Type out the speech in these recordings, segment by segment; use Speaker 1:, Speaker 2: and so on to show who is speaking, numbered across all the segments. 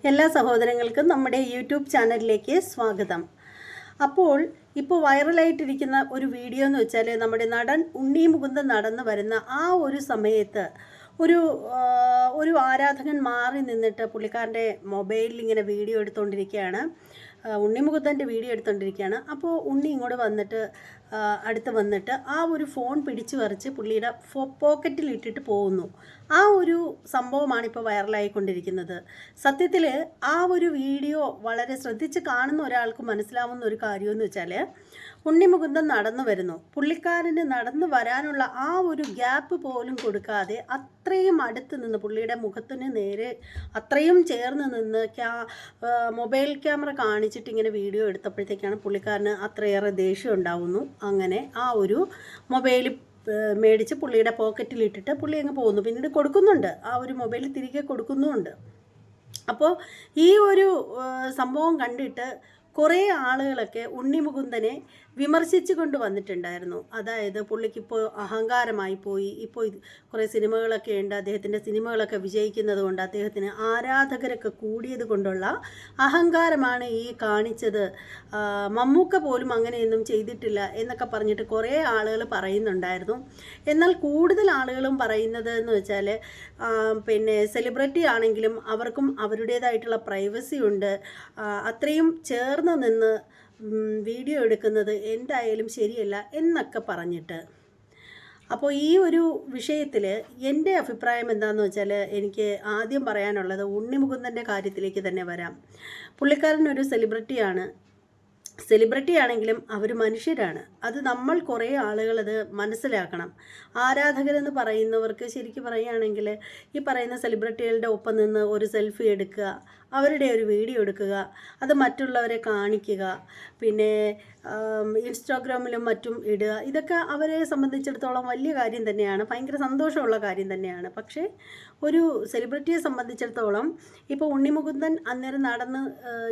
Speaker 1: എല്ലാ സഹോദരങ്ങൾക്കും നമ്മുടെ യൂട്യൂബ് ചാനലിലേക്ക് സ്വാഗതം. ഇപ്പോൾ വൈറലായിട്ടിരിക്കുന്ന ഒരു വീഡിയോ എന്ന് വെച്ചാൽ നമ്മുടെ നടൻ ഉണ്ണി മുകുന്ദൻ നടന്നു വരുന്ന ആ ഒരു സമയത്ത് ഒരു ആരാധകൻ മാറി നിന്നിട്ട് പുള്ളിക്കാരൻ്റെ മൊബൈലിൽ ഇങ്ങനെ വീഡിയോ എടുത്തുകൊണ്ടിരിക്കുകയാണ്. ഉണ്ണി മുകുന്ദൻ്റെ വീഡിയോ എടുത്തുകൊണ്ടിരിക്കുകയാണ്. അപ്പോൾ ഉണ്ണി ഇങ്ങോട്ട് വന്നിട്ട് അടുത്ത് വന്നിട്ട് ആ ഒരു ഫോൺ പിടിച്ചു പറിച്ച് പുള്ളിയുടെ പോക്കറ്റിൽ ഇട്ടിട്ട് പോകുന്നു. ആ ഒരു സംഭവമാണ് ഇപ്പോൾ വൈറലായിക്കൊണ്ടിരിക്കുന്നത്. സത്യത്തിൽ ആ ഒരു വീഡിയോ വളരെ ശ്രദ്ധിച്ച് കാണുന്ന ഒരാൾക്ക് മനസ്സിലാവുന്ന ഒരു കാര്യമെന്ന് വെച്ചാൽ, ഉണ്ണി മുകുന്ദൻ നടന്നു വരുന്നു, പുള്ളിക്കാരന് നടന്നു വരാനുള്ള ആ ഒരു ഗ്യാപ്പ് പോലും കൊടുക്കാതെ അത്രയും അടുത്ത് നിന്ന് പുള്ളിയുടെ മുഖത്തിന് നേരെ അത്രയും ചേർന്ന് നിന്ന് മൊബൈൽ ക്യാമറ കാണിച്ചിട്ട് ഇങ്ങനെ വീഡിയോ എടുത്തപ്പോഴത്തേക്കാണ് പുള്ളിക്കാരന് അത്രയേറെ ദേഷ്യം ഉണ്ടാവുന്നു. അങ്ങനെ ആ ഒരു മൊബൈൽ മേടിച്ച് പുള്ളിയുടെ പോക്കറ്റിലിട്ടിട്ട് പുള്ളി അങ്ങ് പോകുന്നു. പിന്നീട് കൊടുക്കുന്നുണ്ട്, ആ ഒരു മൊബൈൽ തിരികെ കൊടുക്കുന്നുമുണ്ട്. അപ്പോൾ ഈ ഒരു സംഭവം കണ്ടിട്ട് കുറേ ആളുകളൊക്കെ ഉണ്ണി മുകുന്ദനെ വിമർശിച്ചു കൊണ്ട് വന്നിട്ടുണ്ടായിരുന്നു. അതായത് പുള്ളിക്കിപ്പോൾ അഹങ്കാരമായി പോയി, ഇപ്പോൾ കുറേ സിനിമകളൊക്കെ ഉണ്ട്, അദ്ദേഹത്തിൻ്റെ സിനിമകളൊക്കെ വിജയിക്കുന്നത് കൊണ്ട് അദ്ദേഹത്തിന് ആരാധകരൊക്കെ കൂടിയത് കൊണ്ടുള്ള അഹങ്കാരമാണ് ഈ കാണിച്ചത്, മമ്മൂക്ക പോലും അങ്ങനെയൊന്നും ചെയ്തിട്ടില്ല എന്നൊക്കെ പറഞ്ഞിട്ട് കുറേ ആളുകൾ പറയുന്നുണ്ടായിരുന്നു. എന്നാൽ കൂടുതൽ ആളുകളും പറയുന്നത് എന്ന് വെച്ചാൽ, പിന്നെ സെലിബ്രിറ്റി ആണെങ്കിലും അവർക്കും അവരുടേതായിട്ടുള്ള പ്രൈവസി ഉണ്ട്, അത്രയും ചേർന്ന് നിന്ന് വീഡിയോ എടുക്കുന്നത് എന്തായാലും ശരിയല്ല എന്നൊക്കെ പറഞ്ഞിട്ട്. അപ്പോൾ ഈ ഒരു വിഷയത്തിൽ എൻ്റെ അഭിപ്രായം എന്താണെന്ന് വെച്ചാൽ, എനിക്ക് ആദ്യം പറയാനുള്ളത് ഉണ്ണി മുകുന്ദൻ്റെ കാര്യത്തിലേക്ക് തന്നെ വരാം. പുള്ളിക്കാരൻ ഒരു സെലിബ്രിറ്റി ആണെങ്കിലും അവർ മനുഷ്യരാണ്. അത് നമ്മൾ കുറേ ആളുകളത് മനസ്സിലാക്കണം. ആരാധകരെന്ന് പറയുന്നവർക്ക് ശരിക്കും പറയുകയാണെങ്കിൽ ഈ പറയുന്ന സെലിബ്രിറ്റികളുടെ ഒപ്പം നിന്ന് ഒരു സെൽഫി എടുക്കുക, അവരുടെ ഒരു വീഡിയോ എടുക്കുക, അത് മറ്റുള്ളവരെ കാണിക്കുക, പിന്നെ ഇൻസ്റ്റാഗ്രാമിലും മറ്റും ഇടുക, ഇതൊക്കെ അവരെ സംബന്ധിച്ചിടത്തോളം വലിയ കാര്യം തന്നെയാണ്, ഭയങ്കര സന്തോഷമുള്ള കാര്യം തന്നെയാണ്. പക്ഷേ ഒരു സെലിബ്രിറ്റിയെ സംബന്ധിച്ചിടത്തോളം ഇപ്പോൾ ഉണ്ണി മുകുന്ദൻ അന്നേരം നടന്ന്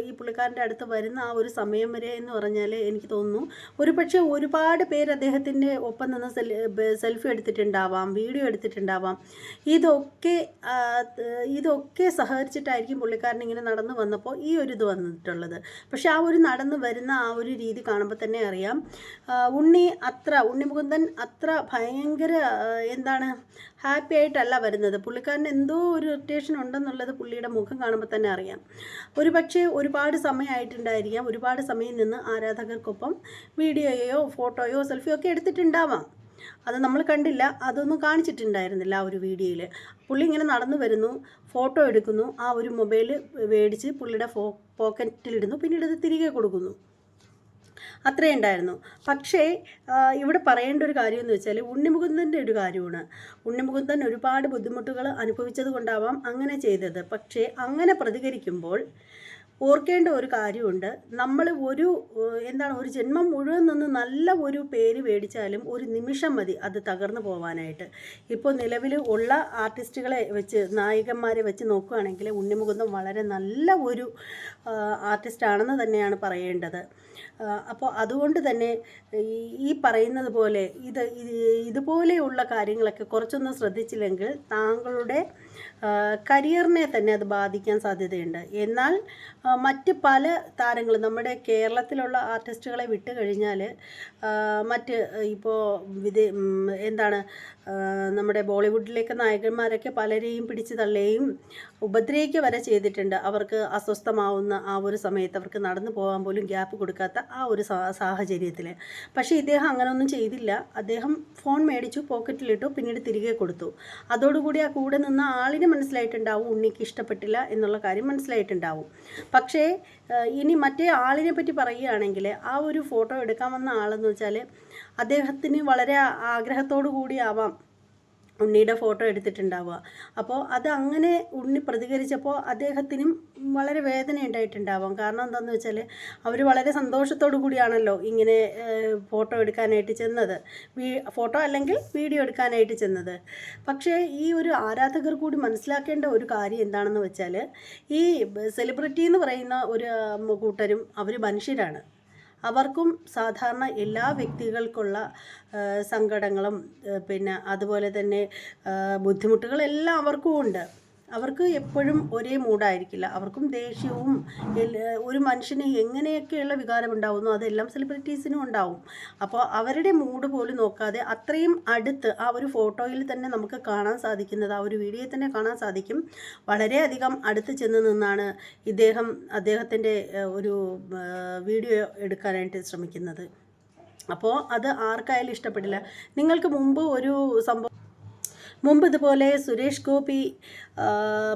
Speaker 1: ഈ പുള്ളിക്കാരൻ്റെ അടുത്ത് വരുന്ന ആ ഒരു സമയം വരെ എന്ന് പറഞ്ഞാൽ എനിക്ക് തോന്നുന്നു ഒരുപക്ഷെ ഒരുപാട് പേര് അദ്ദേഹത്തിൻ്റെ ഒപ്പം നിന്ന് സെൽഫി എടുത്തിട്ടുണ്ടാവാം, വീഡിയോ എടുത്തിട്ടുണ്ടാവാം. ഇതൊക്കെ സഹകരിച്ചിട്ടായിരിക്കും പുള്ളിക്കാരൻ ഇങ്ങനെ നടന്നു വന്നപ്പോൾ ഈ ഒരു ഇത് വന്നിട്ടുള്ളത്. പക്ഷെ ആ ഒരു നടന്നു വരുന്ന ആ ഒരു രീതി കാണുമ്പോൾ തന്നെ അറിയാം, ഉണ്ണി മുകുന്ദൻ അത്ര ഭയങ്കര ഹാപ്പി ആയിട്ടല്ല വരുന്നത്. പുള്ളിക്കാരന് എന്തോ ഒരു ഇറിറ്റേഷൻ ഉണ്ടെന്നുള്ളത് പുള്ളിയുടെ മുഖം കാണുമ്പോൾ തന്നെ അറിയാം. പക്ഷേ ഒരുപാട് സമയമായിട്ടുണ്ടായിരിക്കാം, ഒരുപാട് സമയം നിന്ന് ആരാധകർക്കൊപ്പം വീഡിയോയോ ഫോട്ടോയോ സെൽഫിയോ ഒക്കെ എടുത്തിട്ടുണ്ടാവാം. അത് നമ്മൾ കണ്ടില്ല, അതൊന്നും കാണിച്ചിട്ടുണ്ടായിരുന്നില്ല ആ ഒരു വീഡിയോയിൽ. പുള്ളി ഇങ്ങനെ നടന്നു വരുന്നു, ഫോട്ടോ എടുക്കുന്നു, ആ ഒരു മൊബൈൽ മേടിച്ച് പുള്ളിയുടെ പോക്കറ്റിലിടുന്നു, പിന്നീട് അത് തിരികെ കൊടുക്കുന്നു. അത്രേ ഉണ്ടായിരുന്നു. പക്ഷേ ഇവിടെ പറയേണ്ട ഒരു കാര്യം എന്ന് വെച്ചാൽ ഉണ്ണി മുകുന്ദൻ്റെ ഒരു കാര്യമാണ്. ഉണ്ണി മുകുന്ദൻ ഒരുപാട് ബുദ്ധിമുട്ടുകൾ അനുഭവിച്ചത് കൊണ്ടാവാം അങ്ങനെ ചെയ്തത്. പക്ഷേ അങ്ങനെ പ്രതികരിക്കുമ്പോൾ ഓർക്കേണ്ട ഒരു കാര്യമുണ്ട്, നമ്മൾ ഒരു ജന്മം മുഴുവൻ നിന്ന് നല്ല ഒരു പേര് മേടിച്ചാലും ഒരു നിമിഷം മതി അത് തകർന്നു പോകാനായിട്ട്. ഇപ്പോൾ നിലവിൽ ഉള്ള ആർട്ടിസ്റ്റുകളെ വെച്ച്, നായികന്മാരെ വെച്ച് നോക്കുകയാണെങ്കിൽ ഉണ്ണി മുകുന്ദൻ വളരെ നല്ല ഒരു ആർട്ടിസ്റ്റാണെന്ന് തന്നെയാണ് പറയേണ്ടത്. അപ്പോൾ അതുകൊണ്ട് തന്നെ ഈ പറയുന്നത് പോലെ ഇതുപോലെയുള്ള കാര്യങ്ങളൊക്കെ കുറച്ചൊന്ന് ശ്രദ്ധിച്ചില്ലെങ്കിൽ താങ്കളുടെ കരിയറിനെ തന്നെ അത് ബാധിക്കാൻ സാധ്യതയുണ്ട്. എന്നാൽ മറ്റ് പല താരങ്ങളും നമ്മുടെ കേരളത്തിലുള്ള ആർട്ടിസ്റ്റുകളെ വിട്ട് കഴിഞ്ഞാൽ ഇപ്പോൾ നമ്മുടെ ബോളിവുഡിലേക്ക് നായകന്മാരൊക്കെ പലരെയും പിടിച്ചു തള്ളുകയും ഉപദ്രവിക്കുക വരെ ചെയ്തിട്ടുണ്ട്. അവർക്ക് അസ്വസ്ഥമാവുന്ന ആ ഒരു സമയത്ത് അവർക്ക് നടന്നു പോകാൻ പോലും ഗ്യാപ്പ് കൊടുക്കാത്ത ആ ഒരു സാഹചര്യത്തിൽ. പക്ഷേ ഇദ്ദേഹം അങ്ങനെയൊന്നും ചെയ്തില്ല. അദ്ദേഹം ഫോൺ മേടിച്ചു, പോക്കറ്റിലിട്ടു, പിന്നീട് തിരികെ കൊടുത്തു. അതോടുകൂടി ആ കൂടെ നിന്ന ആളിന് മനസ്സിലായിട്ടുണ്ടാവും ഉണ്ണിക്ക് ഇഷ്ടപ്പെട്ടില്ല എന്നുള്ള കാര്യം മനസ്സിലായിട്ടുണ്ടാവും. പക്ഷേ ഇനി മറ്റേ ആളിനെ പറ്റി പറയുകയാണെങ്കിൽ, ആ ഒരു ഫോട്ടോ എടുക്കാൻ വന്ന ആളെന്ന് വെച്ചാൽ അദ്ദേഹത്തിന് വളരെ ആഗ്രഹത്തോടു കൂടിയാവാം ഉണ്ണിയുടെ ഫോട്ടോ എടുത്തിട്ടുണ്ടാവുക. അപ്പോൾ അത് അങ്ങനെ ഉണ്ണി പ്രതികരിച്ചപ്പോൾ അദ്ദേഹത്തിനും വളരെ വേദന ഉണ്ടായിട്ടുണ്ടാവാം. കാരണം എന്താണെന്ന് വെച്ചാൽ അവർ വളരെ സന്തോഷത്തോടു കൂടിയാണല്ലോ ഇങ്ങനെ ഫോട്ടോ എടുക്കാനായിട്ട് ചെന്നത്, ഫോട്ടോ അല്ലെങ്കിൽ വീഡിയോ എടുക്കാനായിട്ട് ചെന്നത്. പക്ഷേ ഈ ഒരു ആരാധകർ കൂടി മനസ്സിലാക്കേണ്ട ഒരു കാര്യം എന്താണെന്ന് വെച്ചാൽ, ഈ സെലിബ്രിറ്റി എന്ന് പറയുന്ന ഒരു കൂട്ടരും അവർ മനുഷ്യരാണ്. അവർക്കും സാധാരണ എല്ലാ വ്യക്തികൾക്കുള്ള സങ്കടങ്ങളും പിന്നെ അതുപോലെ തന്നെ ബുദ്ധിമുട്ടുകളെല്ലാം അവർക്കും ഉണ്ട്. അവർക്ക് എപ്പോഴും ഒരേ മൂഡായിരിക്കില്ല. അവർക്കും ദേഷ്യവും ഒരു മനുഷ്യന് എങ്ങനെയൊക്കെയുള്ള വികാരം ഉണ്ടാവുന്നു അതെല്ലാം സെലിബ്രിറ്റീസിനും ഉണ്ടാവും. അപ്പോൾ അവരുടെ മൂഡ് പോലും നോക്കാതെ അത്രയും അടുത്ത് ആ ഒരു ഫോട്ടോയിൽ തന്നെ നമുക്ക് കാണാൻ സാധിക്കുന്നത്, ആ ഒരു വീഡിയോയിൽ തന്നെ കാണാൻ സാധിക്കും, വളരെയധികം അടുത്ത് ചെന്ന് നിന്നാണ് അദ്ദേഹത്തിൻ്റെ ഒരു വീഡിയോ എടുക്കാനായിട്ട് ശ്രമിക്കുന്നത്. അപ്പോൾ അത് ആർക്കായാലും ഇഷ്ടപ്പെടില്ല. നിങ്ങൾക്ക് മുമ്പ് ഇതുപോലെ സുരേഷ് ഗോപി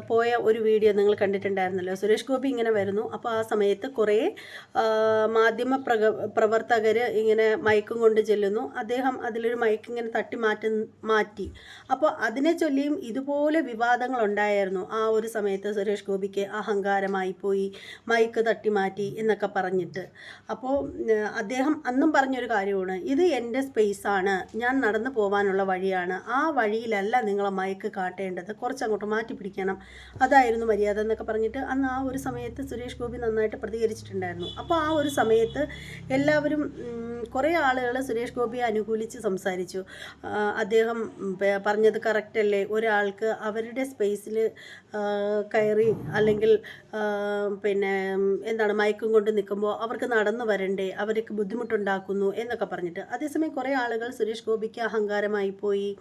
Speaker 1: പോയ ഒരു വീഡിയോ നിങ്ങൾ കണ്ടിട്ടുണ്ടായിരുന്നല്ലോ. സുരേഷ് ഗോപി ഇങ്ങനെ വരുന്നു. അപ്പോൾ ആ സമയത്ത് കുറേ മാധ്യമ പ്രവർത്തകർ ഇങ്ങനെ മയക്കും കൊണ്ട് ചെല്ലുന്നു. അദ്ദേഹം അതിലൊരു മയക്ക് ഇങ്ങനെ മാറ്റി. അപ്പോൾ അതിനെ ചൊല്ലിയും ഇതുപോലെ വിവാദങ്ങൾ ഉണ്ടായിരുന്നു. ആ ഒരു സമയത്ത് സുരേഷ് ഗോപിക്ക് അഹങ്കാരമായി പോയി, മയക്ക് തട്ടി മാറ്റി എന്നൊക്കെ പറഞ്ഞിട്ട്. അപ്പോൾ അദ്ദേഹം അന്നും പറഞ്ഞൊരു കാര്യമാണ്, ഇത് എൻ്റെ സ്പേസാണ്, ഞാൻ നടന്നു പോകാനുള്ള വഴിയാണ്, ആ വഴിയിലല്ല നിങ്ങളെ മയക്ക് കാട്ടേണ്ടത്, കുറച്ചങ്ങോട്ട് മാറ്റി പിടിക്കണം, അതായിരുന്നു മര്യാദ എന്നൊക്കെ പറഞ്ഞിട്ട് അന്ന് ആ ഒരു സമയത്ത് സുരേഷ് ഗോപി നന്നായിട്ട് പ്രതികരിച്ചിട്ടുണ്ടായിരുന്നു. അപ്പോൾ ആ ഒരു സമയത്ത് എല്ലാവരും കുറേ ആളുകൾ സുരേഷ് ഗോപിയെ അനുകൂലിച്ച് സംസാരിച്ചു. അദ്ദേഹം പറഞ്ഞത് കറക്റ്റ് അല്ലേ, ഒരാൾക്ക് അവരുടെ സ്പേസിൽ കയറി അല്ലെങ്കിൽ പിന്നെ എന്താണ് മയക്കും കൊണ്ട് നിൽക്കുമ്പോൾ അവർക്ക് നടന്നു വരണ്ടേ, അവർക്ക് ബുദ്ധിമുട്ടുണ്ടാക്കുന്നു എന്നൊക്കെ പറഞ്ഞിട്ട്. അതേസമയം കുറേ ആളുകൾ സുരേഷ് ഗോപിക്ക് അഹങ്കാരമായി പോയി,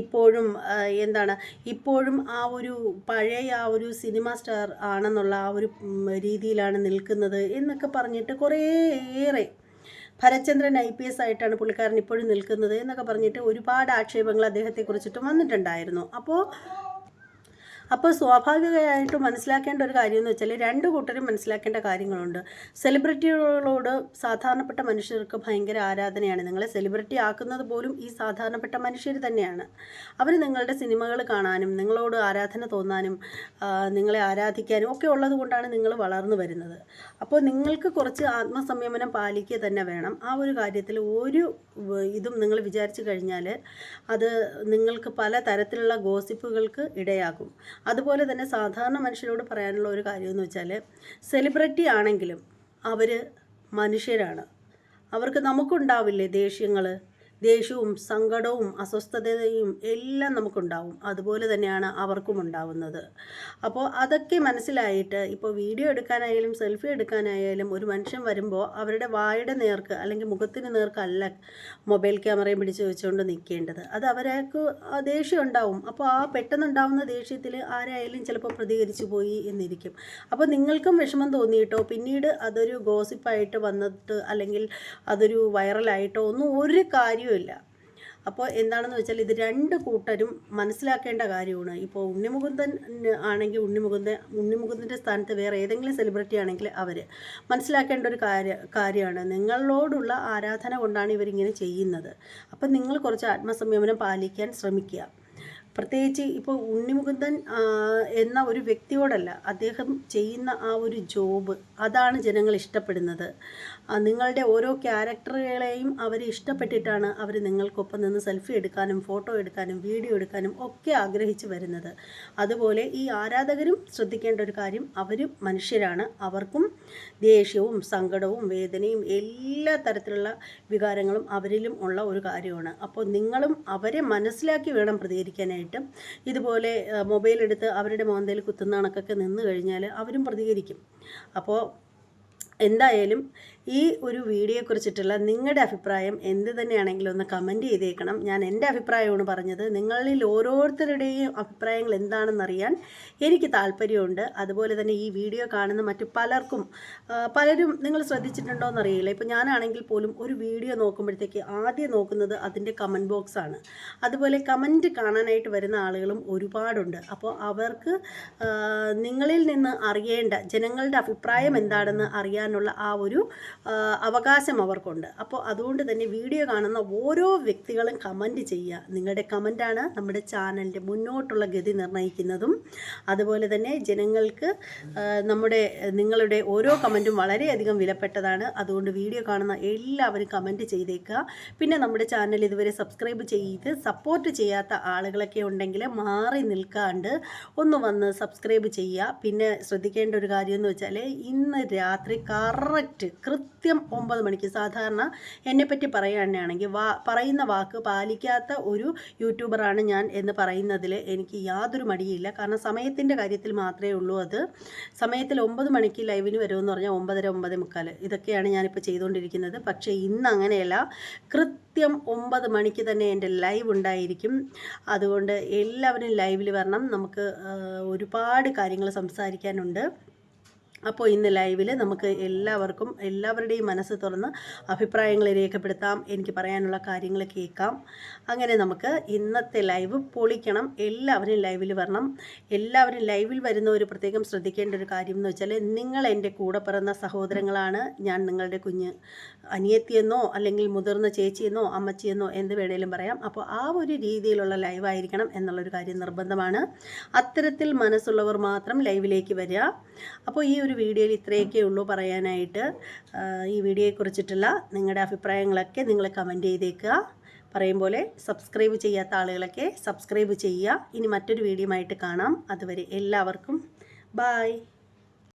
Speaker 1: ഇപ്പോഴും ആ ഒരു പഴയ ആ ഒരു സിനിമ സ്റ്റാർ ആണെന്നുള്ള ആ ഒരു രീതിയിലാണ് നിൽക്കുന്നത് എന്നൊക്കെ പറഞ്ഞിട്ട് കുറേയേറെ ഭരചന്ദ്രൻ IPS ആയിട്ടാണ് പുള്ളിക്കാരൻ ഇപ്പോഴും നിൽക്കുന്നത് എന്നൊക്കെ പറഞ്ഞിട്ട് ഒരുപാട് ആക്ഷേപങ്ങൾ അദ്ദേഹത്തെക്കുറിച്ചിട്ടും വന്നിട്ടുണ്ടായിരുന്നു. അപ്പോൾ സ്വാഭാവികമായിട്ടും മനസ്സിലാക്കേണ്ട ഒരു കാര്യം എന്ന് വെച്ചാൽ രണ്ട് കൂട്ടരും മനസ്സിലാക്കേണ്ട കാര്യങ്ങളുണ്ട്. സെലിബ്രിറ്റികളോട് സാധാരണപ്പെട്ട മനുഷ്യർക്ക് ഭയങ്കര ആരാധനയാണ്. നിങ്ങളെ സെലിബ്രിറ്റി ആക്കുന്നത് പോലും ഈ സാധാരണപ്പെട്ട മനുഷ്യർ തന്നെയാണ്. അവർ നിങ്ങളുടെ സിനിമകൾ കാണാനും നിങ്ങളോട് ആരാധന തോന്നാനും നിങ്ങളെ ആരാധിക്കാനും ഒക്കെ ഉള്ളത് കൊണ്ടാണ് നിങ്ങൾ വളർന്നു വരുന്നത്. അപ്പോൾ നിങ്ങൾക്ക് കുറച്ച് ആത്മസംയമനം പാലിക്കുക തന്നെ വേണം. ആ ഒരു കാര്യത്തിൽ ഒരു ഇതും നിങ്ങൾ വിചാരിച്ചു കഴിഞ്ഞാൽ അത് നിങ്ങൾക്ക് പല തരത്തിലുള്ള ഗോസിപ്പുകൾക്ക് ഇടയാകും. അതുപോലെ തന്നെ സാധാരണ മനുഷ്യരോട് പറയാനുള്ള ഒരു കാര്യമെന്ന് വെച്ചാൽ, സെലിബ്രിറ്റി ആണെങ്കിലും അവർ മനുഷ്യരാണ്. അവർക്ക് നമുക്കുണ്ടാവില്ലേ ദേഷ്യവും സങ്കടവും അസ്വസ്ഥതയും എല്ലാം നമുക്കുണ്ടാവും. അതുപോലെ തന്നെയാണ് അവർക്കും ഉണ്ടാവുന്നത്. അപ്പോൾ അതൊക്കെ മനസ്സിലായിട്ട് ഇപ്പോൾ വീഡിയോ എടുക്കാനായാലും സെൽഫി എടുക്കാനായാലും ഒരു മനുഷ്യൻ വരുമ്പോൾ അവരുടെ വായുടെ നേർക്ക് അല്ലെങ്കിൽ മുഖത്തിന് നേർക്കല്ല മൊബൈൽ ക്യാമറയും പിടിച്ച് വെച്ചുകൊണ്ട് നിൽക്കേണ്ടത്. അത് അവർക്ക് ദേഷ്യം ഉണ്ടാവും. അപ്പോൾ ആ പെട്ടെന്നുണ്ടാവുന്ന ദേഷ്യത്തിൽ ആരായാലും ചിലപ്പോൾ പ്രതികരിച്ചു പോയി എന്നിരിക്കും. അപ്പോൾ നിങ്ങൾക്കും വിഷമം തോന്നിയിട്ടോ പിന്നീട് അതൊരു ഗോസിപ്പായിട്ട് വന്നിട്ട് അല്ലെങ്കിൽ അതൊരു വൈറലായിട്ടോ ഒന്നും ഒരു കാര്യവും ഇല്ല. അപ്പോൾ എന്താണെന്ന് വെച്ചാൽ ഇത് രണ്ട് കൂട്ടരും മനസ്സിലാക്കേണ്ട കാര്യമാണ്. ഇപ്പോൾ ഉണ്ണിമുകുന്ദൻ ആണെങ്കിൽ ഉണ്ണിമുകുന്ദൻ്റെ സ്ഥാനത്ത് വേറെ ഏതെങ്കിലും സെലിബ്രിറ്റി ആണെങ്കിൽ അവർ മനസ്സിലാക്കേണ്ട ഒരു കാര്യമാണ്, നിങ്ങളോടുള്ള ആരാധന കൊണ്ടാണ് ഇവരിങ്ങനെ ചെയ്യുന്നത്. അപ്പം നിങ്ങൾ കുറച്ച് ആത്മസംയമനം പാലിക്കാൻ ശ്രമിക്കുക. പ്രത്യേകിച്ച് ഇപ്പോൾ ഉണ്ണിമുകുന്ദൻ എന്ന ഒരു വ്യക്തിയോടല്ല, അദ്ദേഹം ചെയ്യുന്ന ആ ഒരു ജോബ്, അതാണ് ജനങ്ങൾ ഇഷ്ടപ്പെടുന്നത്. നിങ്ങളുടെ ഓരോ ക്യാരക്ടറുകളെയും അവർ ഇഷ്ടപ്പെട്ടിട്ടാണ് അവർ നിങ്ങൾക്കൊപ്പം നിന്ന് സെൽഫി എടുക്കാനും ഫോട്ടോ എടുക്കാനും വീഡിയോ എടുക്കാനും ഒക്കെ ആഗ്രഹിച്ച് വരുന്നത്. അതുപോലെ ഈ ആരാധകരും ശ്രദ്ധിക്കേണ്ട ഒരു കാര്യം, അവരും മനുഷ്യരാണ്. അവർക്കും ദേഷ്യവും സങ്കടവും വേദനയും എല്ലാ തരത്തിലുള്ള വികാരങ്ങളും അവരിലും ഉള്ള ഒരു കാര്യമാണ്. അപ്പോൾ നിങ്ങളും അവരെ മനസ്സിലാക്കി വേണം പ്രതികരിക്കാനായിട്ട്. ഇതുപോലെ മൊബൈൽ എടുത്ത് അവരുടെ മോന്തയിൽ കുത്തുന്ന കണക്കൊക്കെ നിന്ന് കഴിഞ്ഞാൽ അവരും പ്രതികരിക്കും. അപ്പോൾ എന്തായാലും ഈ ഒരു വീഡിയോയെക്കുറിച്ചിട്ടുള്ള നിങ്ങളുടെ അഭിപ്രായം എന്ത് തന്നെയാണെങ്കിലും ഒന്ന് കമൻറ്റ് ചെയ്തേക്കണം. ഞാൻ എൻ്റെ അഭിപ്രായമാണ് പറഞ്ഞത്. നിങ്ങളിൽ ഓരോരുത്തരുടെയും അഭിപ്രായങ്ങൾ എന്താണെന്നറിയാൻ എനിക്ക് താല്പര്യമുണ്ട്. അതുപോലെ തന്നെ ഈ വീഡിയോ കാണുന്ന മറ്റു പലരും നിങ്ങൾ ശ്രദ്ധിച്ചിട്ടുണ്ടോ എന്നറിയില്ല. ഇപ്പോൾ ഞാനാണെങ്കിൽ പോലും ഒരു വീഡിയോ നോക്കുമ്പോഴത്തേക്ക് ആദ്യം നോക്കുന്നത് അതിൻ്റെ കമൻറ്റ് ബോക്സാണ്. അതുപോലെ കമൻറ്റ് കാണാനായിട്ട് വരുന്ന ആളുകളും ഒരുപാടുണ്ട്. അപ്പോൾ അവർക്ക് നിങ്ങളിൽ നിന്ന് അറിയേണ്ട ജനങ്ങളുടെ അഭിപ്രായം എന്താണെന്ന് അറിയാനുള്ള ആ ഒരു അവകാശം അവർക്കുണ്ട്. അപ്പോൾ അതുകൊണ്ട് തന്നെ വീഡിയോ കാണുന്ന ഓരോ വ്യക്തികളും കമൻറ്റ് ചെയ്യുക. നിങ്ങളുടെ കമൻറ്റാണ് നമ്മുടെ ചാനലിൻ്റെ മുന്നോട്ടുള്ള ഗതി നിർണ്ണയിക്കുന്നതും. അതുപോലെ തന്നെ ജനങ്ങൾക്ക് നിങ്ങളുടെ ഓരോ കമൻറ്റും വളരെയധികം വിലപ്പെട്ടതാണ്. അതുകൊണ്ട് വീഡിയോ കാണുന്ന എല്ലാവരും കമൻറ്റ് ചെയ്തേക്കുക. പിന്നെ നമ്മുടെ ചാനൽ ഇതുവരെ സബ്സ്ക്രൈബ് ചെയ്ത് സപ്പോർട്ട് ചെയ്യാത്ത ആളുകളൊക്കെ ഉണ്ടെങ്കിൽ മാറി നിൽക്കാണ്ട് ഒന്ന് വന്ന് സബ്സ്ക്രൈബ് ചെയ്യുക. പിന്നെ ശ്രദ്ധിക്കേണ്ട ഒരു കാര്യം എന്ന് വെച്ചാൽ, ഇന്ന് രാത്രി കൃത്യം കൃത്യം 9 മണിക്ക്. സാധാരണ എന്നെപ്പറ്റി പറയുകയാണെങ്കിൽ പറയുന്ന വാക്ക് പാലിക്കാത്ത ഒരു യൂട്യൂബറാണ് ഞാൻ എന്ന് പറയുന്നതിൽ എനിക്ക് യാതൊരു മടിയില്ല. കാരണം സമയത്തിൻ്റെ കാര്യത്തിൽ മാത്രമേ ഉള്ളൂ. അത് സമയത്തിൽ 9 മണിക്ക് ലൈവിന് വരുമെന്ന് പറഞ്ഞാൽ 9:30 9:45 ഇതൊക്കെയാണ് ഞാനിപ്പോൾ ചെയ്തുകൊണ്ടിരിക്കുന്നത്. പക്ഷേ ഇന്ന് അങ്ങനെയല്ല, കൃത്യം 9 മണിക്ക് തന്നെ എൻ്റെ ലൈവ് ഉണ്ടായിരിക്കും. അതുകൊണ്ട് എല്ലാവരും ലൈവിൽ വരണം. നമുക്ക് ഒരുപാട് കാര്യങ്ങൾ സംസാരിക്കാനുണ്ട്. അപ്പോൾ ഇന്ന് ലൈവിൽ നമുക്ക് എല്ലാവരുടെയും മനസ്സ് തുറന്ന് അഭിപ്രായങ്ങൾ രേഖപ്പെടുത്താം, എനിക്ക് പറയാനുള്ള കാര്യങ്ങൾ കേൾക്കാം. അങ്ങനെ നമുക്ക് ഇന്നത്തെ ലൈവ് പൊളിക്കണം. എല്ലാവരും ലൈവിൽ വരണം. എല്ലാവരും ലൈവിൽ വരുന്നവർ പ്രത്യേകം ശ്രദ്ധിക്കേണ്ട ഒരു കാര്യം എന്ന് വെച്ചാൽ, നിങ്ങൾ എൻ്റെ കൂടെ പിറന്ന സഹോദരങ്ങളാണ്. ഞാൻ നിങ്ങളുടെ കുഞ്ഞ് അനിയത്തിയെന്നോ അല്ലെങ്കിൽ മുതിർന്ന ചേച്ചിയെന്നോ അമ്മച്ചിയെന്നോ എന്ത് വേണേലും പറയാം. അപ്പോൾ ആ ഒരു രീതിയിലുള്ള ലൈവായിരിക്കണം എന്നുള്ളൊരു കാര്യം നിർബന്ധമാണ്. അത്തരത്തിൽ മനസ്സുള്ളവർ മാത്രം ലൈവിലേക്ക് വരിക. അപ്പോൾ ഈ ഒരു വീഡിയോയിൽ ഇത്രയൊക്കെ ഉള്ളൂ പറയാനായിട്ട്. ഈ വീഡിയോയെക്കുറിച്ചിട്ടുള്ള നിങ്ങളുടെ അഭിപ്രായങ്ങളൊക്കെ നിങ്ങൾ കമൻറ്റ് ചെയ്തേക്കുക. പറയും പോലെ സബ്സ്ക്രൈബ് ചെയ്യാത്ത ആളുകളൊക്കെ സബ്സ്ക്രൈബ് ചെയ്യുക. ഇനി മറ്റൊരു വീഡിയോ ആയിട്ട് കാണാം. അതുവരെ എല്ലാവർക്കും ബായ്.